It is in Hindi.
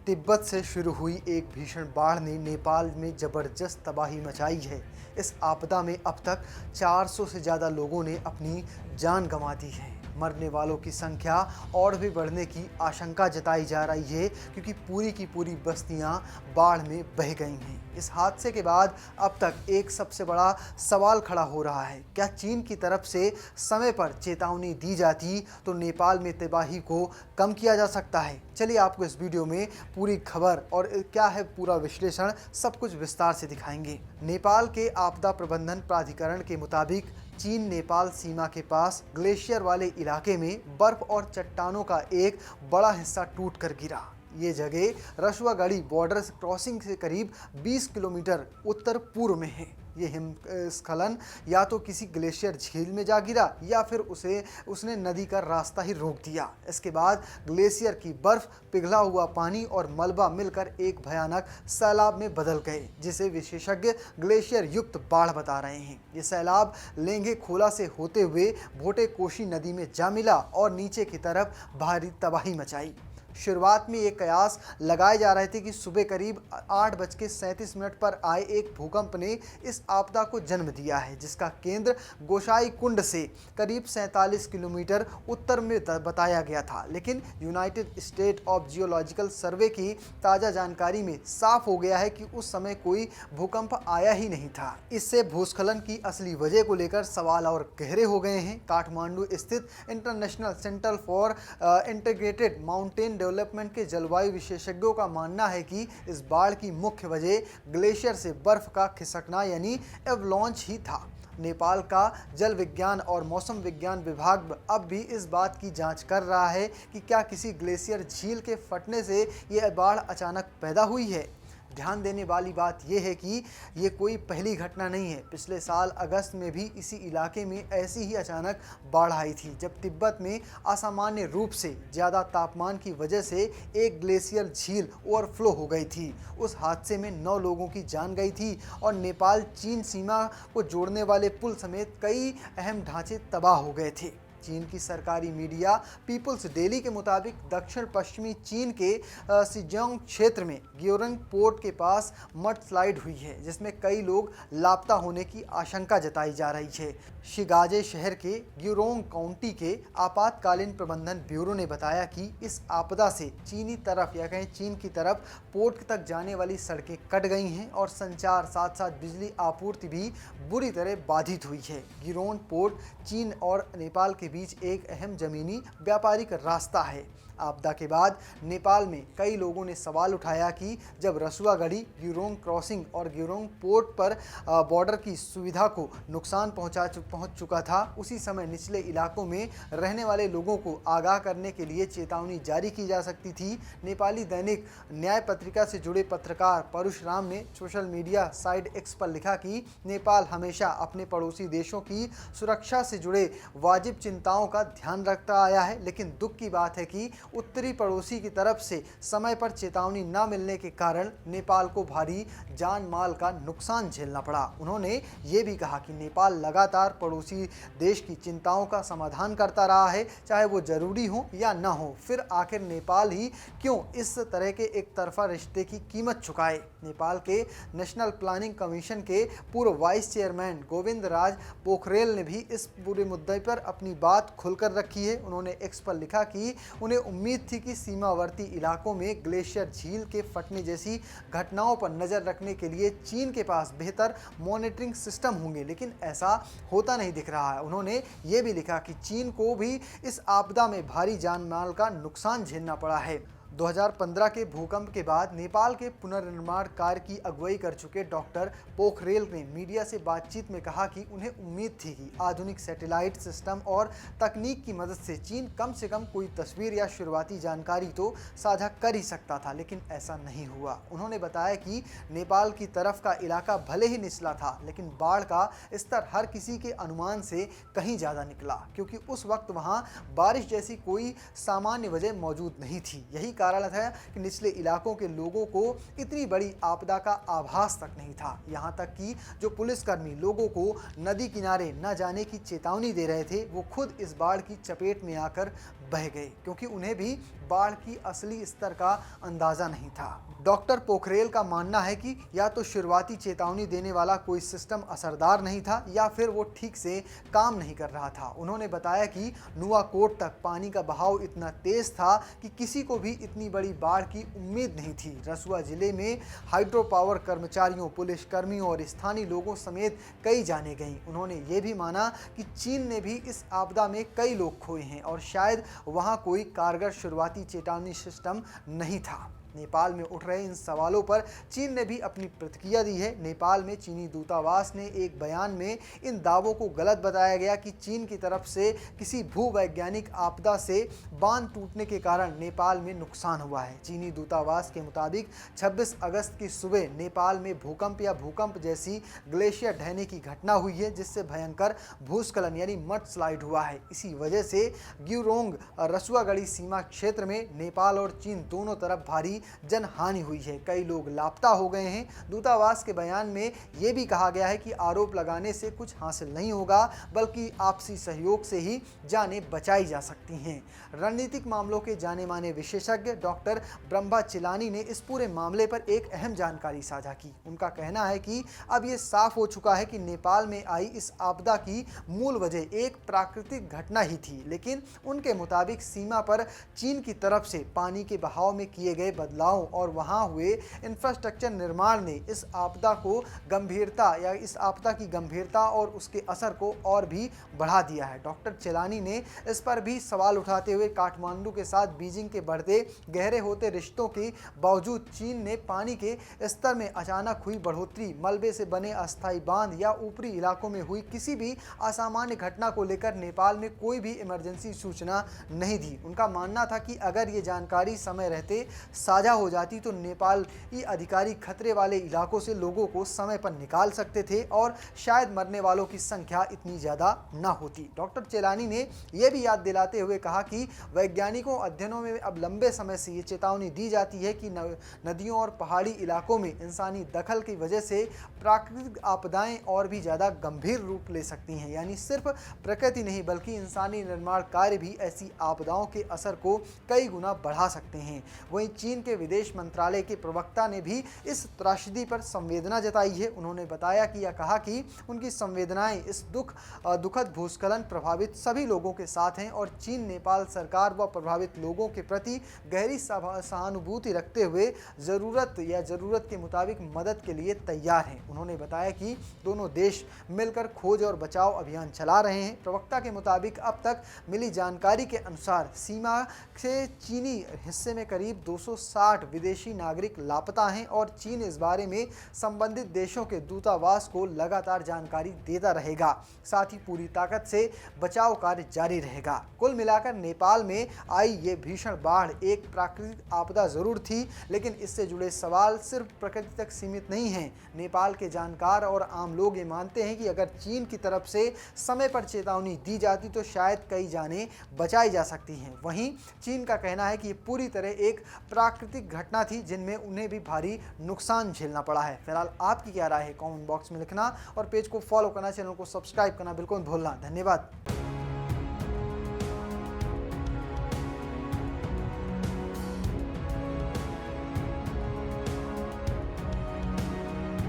तिब्बत से शुरू हुई एक भीषण बाढ़ ने नेपाल में जबरदस्त तबाही मचाई है। इस आपदा में अब तक 400 से ज़्यादा लोगों ने अपनी जान गंवा दी है। मरने वालों की संख्या और भी बढ़ने की आशंका जताई जा रही है, क्योंकि पूरी की पूरी बस्तियां बाढ़ में बह गई हैं। इस हादसे के बाद अब तक एक सबसे बड़ा सवाल खड़ा हो रहा है, क्या चीन की तरफ से समय पर चेतावनी दी जाती तो नेपाल में तबाही को कम किया जा सकता है। चलिए आपको इस वीडियो में पूरी खबर और क्या है पूरा विश्लेषण सब कुछ विस्तार से दिखाएंगे। नेपाल के आपदा प्रबंधन प्राधिकरण के मुताबिक चीन नेपाल सीमा के पास ग्लेशियर वाले इलाके में बर्फ और चट्टानों का एक बड़ा हिस्सा टूट कर गिरा। ये जगह रसुआगढ़ी बॉर्डर क्रॉसिंग से करीब 20 किलोमीटर उत्तर पूर्व में है। ये हिमस्खलन या तो किसी ग्लेशियर झील में जा गिरा या फिर उसने नदी का रास्ता ही रोक दिया। इसके बाद ग्लेशियर की बर्फ, पिघला हुआ पानी और मलबा मिलकर एक भयानक सैलाब में बदल गए, जिसे विशेषज्ञ ग्लेशियर युक्त बाढ़ बता रहे हैं। ये सैलाब लेंगे खोला से होते हुए भोटे कोशी नदी में जा मिला और नीचे की तरफ भारी तबाही मचाई। शुरुआत में ये कयास लगाए जा रहे थे कि सुबह करीब 8:37 पर आए एक भूकंप ने इस आपदा को जन्म दिया है, जिसका केंद्र गोसाई कुंड से करीब 47 किलोमीटर उत्तर में बताया गया था। लेकिन यूनाइटेड स्टेट ऑफ जियोलॉजिकल सर्वे की ताज़ा जानकारी में साफ हो गया है कि उस समय कोई भूकंप आया ही नहीं था। इससे भूस्खलन की असली वजह को लेकर सवाल और गहरे हो गए हैं। काठमांडू स्थित international centre for integrated mountain development के जलवायु विशेषज्ञों का मानना है कि इस बाढ़ की मुख्य वजह ग्लेशियर से बर्फ का खिसकना यानी एवलांच ही था। नेपाल का जल विज्ञान और मौसम विज्ञान विभाग अब भी इस बात की जांच कर रहा है कि क्या किसी ग्लेशियर झील के फटने से यह बाढ़ अचानक पैदा हुई है। ध्यान देने वाली बात यह है कि ये कोई पहली घटना नहीं है। पिछले साल अगस्त में भी इसी इलाके में ऐसी ही अचानक बाढ़ आई थी, जब तिब्बत में असामान्य रूप से ज़्यादा तापमान की वजह से एक ग्लेशियर झील ओवरफ्लो हो गई थी। उस हादसे में 9 लोगों की जान गई थी और नेपाल चीन सीमा को जोड़ने वाले पुल समेत कई अहम ढांचे तबाह हो गए थे। चीन की सरकारी मीडिया पीपुल्स डेली के मुताबिक दक्षिण पश्चिमी चीन के सिजियांग क्षेत्र में ग्योरंग पोर्ट के पास मड स्लाइड हुई है, जिसमें कई लोग लापता होने की आशंका जताई जा रही है। शिगाजे शहर के ग्योरोंग काउंटी के आपातकालीन प्रबंधन ब्यूरो ने बताया कि इस आपदा से चीनी तरफ या कहें चीन की तरफ पोर्ट तक जाने वाली सड़कें कट गई हैं और संचार साथ साथ बिजली आपूर्ति भी बुरी तरह बाधित हुई है। गिरोन पोर्ट चीन और नेपाल के बीच एक अहम जमीनी व्यापारिक रास्ता है। आपदा के बाद नेपाल में कई लोगों ने सवाल उठाया कि जब रसुआगढ़ी, गिरोंग क्रॉसिंग और गिरोंग पोर्ट पर बॉर्डर की सुविधा को नुकसान पहुंच चुका था, उसी समय निचले इलाकों में रहने वाले लोगों को आगाह करने के लिए चेतावनी जारी की जा सकती थी। नेपाली दैनिक न्याय पत्रिका से जुड़े पत्रकार परशुराम ने सोशल मीडिया साइट एक्स पर लिखा कि नेपाल हमेशा अपने पड़ोसी देशों की सुरक्षा से जुड़े वाजिब चिंताओं का ध्यान रखता आया है, लेकिन दुख की बात है कि उत्तरी पड़ोसी की तरफ से समय पर चेतावनी न मिलने के कारण नेपाल को भारी जान माल का नुकसान झेलना पड़ा। उन्होंने ये भी कहा कि नेपाल लगातार पड़ोसी देश की चिंताओं का समाधान करता रहा है, चाहे वो जरूरी हो या न हो। फिर आखिर नेपाल ही क्यों इस तरह के एक तरफा रिश्ते की कीमत चुकाए। नेपाल के नेशनल प्लानिंग कमीशन के पूर्व वाइस चेयरमैन गोविंद राज पोखरेल ने भी इस पूरे मुद्दे पर अपनी बात खुलकर रखी है। उन्होंने एक्स पर लिखा कि उन्हें उम्मीद थी कि सीमावर्ती इलाकों में ग्लेशियर झील के फटने जैसी घटनाओं पर नजर रखने के लिए चीन के पास बेहतर मॉनिटरिंग सिस्टम होंगे, लेकिन ऐसा होता नहीं दिख रहा है। उन्होंने ये भी लिखा कि चीन को भी इस आपदा में भारी जान माल का नुकसान झेलना पड़ा है। 2015 के भूकंप के बाद नेपाल के पुनर्निर्माण कार्य की अगुवाई कर चुके डॉक्टर पोखरेल ने मीडिया से बातचीत में कहा कि उन्हें उम्मीद थी कि आधुनिक सैटेलाइट सिस्टम और तकनीक की मदद से चीन कम से कम कोई तस्वीर या शुरुआती जानकारी तो साझा कर ही सकता था, लेकिन ऐसा नहीं हुआ। उन्होंने बताया कि नेपाल की तरफ का इलाका भले ही निचला था, लेकिन बाढ़ का स्तर हर किसी के अनुमान से कहीं ज़्यादा निकला, क्योंकि उस वक्त वहाँ बारिश जैसी कोई सामान्य वजह मौजूद नहीं थी। यही कारण है कि निचले इलाकों के लोगों को इतनी बड़ी आपदा का आभास तक नहीं था। यहाँ तक कि जो पुलिसकर्मी लोगों को नदी किनारे न जाने की चेतावनी दे रहे थे, वो खुद इस बाढ़ की चपेट में आकर बह गए, क्योंकि उन्हें भी बाढ़ की असली स्तर का अंदाजा नहीं था। डॉक्टर पोखरेल का मानना है कि या तो शुरुआती चेतावनी देने वाला कोई सिस्टम असरदार नहीं था या फिर वो ठीक से काम नहीं कर रहा था। उन्होंने बताया कि नुआकोट तक पानी का बहाव इतना तेज था कि किसी को भी इतनी बड़ी बाढ़ की उम्मीद नहीं थी। रसुआ जिले में हाइड्रो पावर कर्मचारियों, पुलिस कर्मियों और स्थानीय लोगों समेत कई जाने गईं। उन्होंने ये भी माना कि चीन ने भी इस आपदा में कई लोग खोए हैं और शायद वहाँ कोई कारगर शुरुआती चेतावनी सिस्टम नहीं था। नेपाल में उठ रहे इन सवालों पर चीन ने भी अपनी प्रतिक्रिया दी है। नेपाल में चीनी दूतावास ने एक बयान में इन दावों को गलत बताया गया कि चीन की तरफ से किसी भूवैज्ञानिक आपदा से बांध टूटने के कारण नेपाल में नुकसान हुआ है। चीनी दूतावास के मुताबिक 26 अगस्त की सुबह नेपाल में भूकंप या भूकंप जैसी ग्लेशियर ढहने की घटना हुई है, जिससे भयंकर भूस्खलन यानी मड स्लाइड हुआ है। इसी वजह से ग्यूरोंग रसुआगढ़ी सीमा क्षेत्र में नेपाल और चीन दोनों तरफ भारी जनहानि हुई है। कई लोग लापता हो गए हैं। दूतावास के बयान में यह भी कहा गया है कि आरोप लगाने से कुछ हासिल नहीं होगा, बल्कि आपसी सहयोग से ही जानें बचाई जा सकती हैं। रणनीतिक मामलों के जाने माने विशेषज्ञ डॉक्टर ब्रह्मा चिलानी ने इस पूरे मामले पर एक अहम जानकारी साझा की। उनका कहना है कि अब यह साफ हो चुका है कि नेपाल में आई इस आपदा की मूल वजह एक प्राकृतिक घटना ही थी, लेकिन उनके मुताबिक सीमा पर चीन की तरफ से पानी के बहाव में किए गए बदलाव और वहां हुए इंफ्रास्ट्रक्चर निर्माण ने इस आपदा की गंभीरता और उसके असर को और भी बढ़ा दिया है। डॉक्टर चेलानी ने इस पर भी सवाल उठाते हुए काठमांडू के साथ बीजिंग के बढ़ते गहरे होते रिश्तों के बावजूद चीन ने पानी के स्तर में अचानक हुई बढ़ोतरी, मलबे से बने अस्थायी बांध या ऊपरी इलाकों में हुई किसी भी असामान्य घटना को लेकर नेपाल में कोई भी इमरजेंसी सूचना नहीं दी। उनका मानना था कि अगर ये जानकारी समय रहते साझा हो जाती तो नेपाली अधिकारी खतरे वाले इलाकों से लोगों को समय पर निकाल सकते थे और शायद मरने वालों की संख्या इतनी ज़्यादा ना होती। डॉक्टर चेलानी ने यह भी याद दिलाते हुए कहा कि वैज्ञानिकों अध्ययनों में अब लंबे समय से ये चेतावनी दी जाती है कि नदियों और पहाड़ी इलाकों में इंसानी दखल की वजह से प्राकृतिक आपदाएं और भी ज़्यादा गंभीर रूप ले सकती हैं। यानी सिर्फ प्रकृति नहीं बल्कि इंसानी निर्माण कार्य भी ऐसी आपदाओं के असर को कई गुना बढ़ा सकते हैं। वहीं चीन के विदेश मंत्रालय के प्रवक्ता ने भी इस त्रासदी पर संवेदना जताई है। उन्होंने बताया कि यह कहा कि उनकी संवेदनाएं इस दुखद भूस्खलन प्रभावित सभी लोगों के साथ हैं और चीन नेपाल सरकार व प्रभावित लोगों के प्रति गहरी सहानुभूति रखते हुए जरूरत के मुताबिक मदद के लिए तैयार हैं। उन्होंने बताया कि दोनों देश मिलकर खोज और बचाव अभियान चला रहे हैं। प्रवक्ता के मुताबिक अब तक मिली जानकारी के अनुसार सीमा से चीनी हिस्से में करीब 260 विदेशी नागरिक लापता हैं और चीन इस बारे में संबंधित देशों के दूतावास को लगातार जानकारी देता रहेगा। साथ ही पूरी ताकत से बचाव कार्य जारी रहेगा। कुल मिलाकर नेपाल में आई ये भीषण बाढ़ एक प्राकृतिक आपदा जरूर थी, लेकिन इससे जुड़े सवाल सिर्फ प्रकृति तक सीमित नहीं हैं। नेपाल के जानकार और आम लोग ये मानते हैं कि अगर चीन की तरफ से समय पर चेतावनी दी जाती तो शायद कई जानें बचाई जा सकती हैं। वहीं चीन का कहना है कि ये पूरी तरह एक प्राकृतिक घटना थी जिनमें उन्हें भी भारी नुकसान झेलना पड़ा है। फिलहाल आपकी क्या राय है कमेंट बॉक्स में लिखना और पेज को फॉलो करना, चैनल को सब्सक्राइब करना बिल्कुल भूलना। धन्यवाद।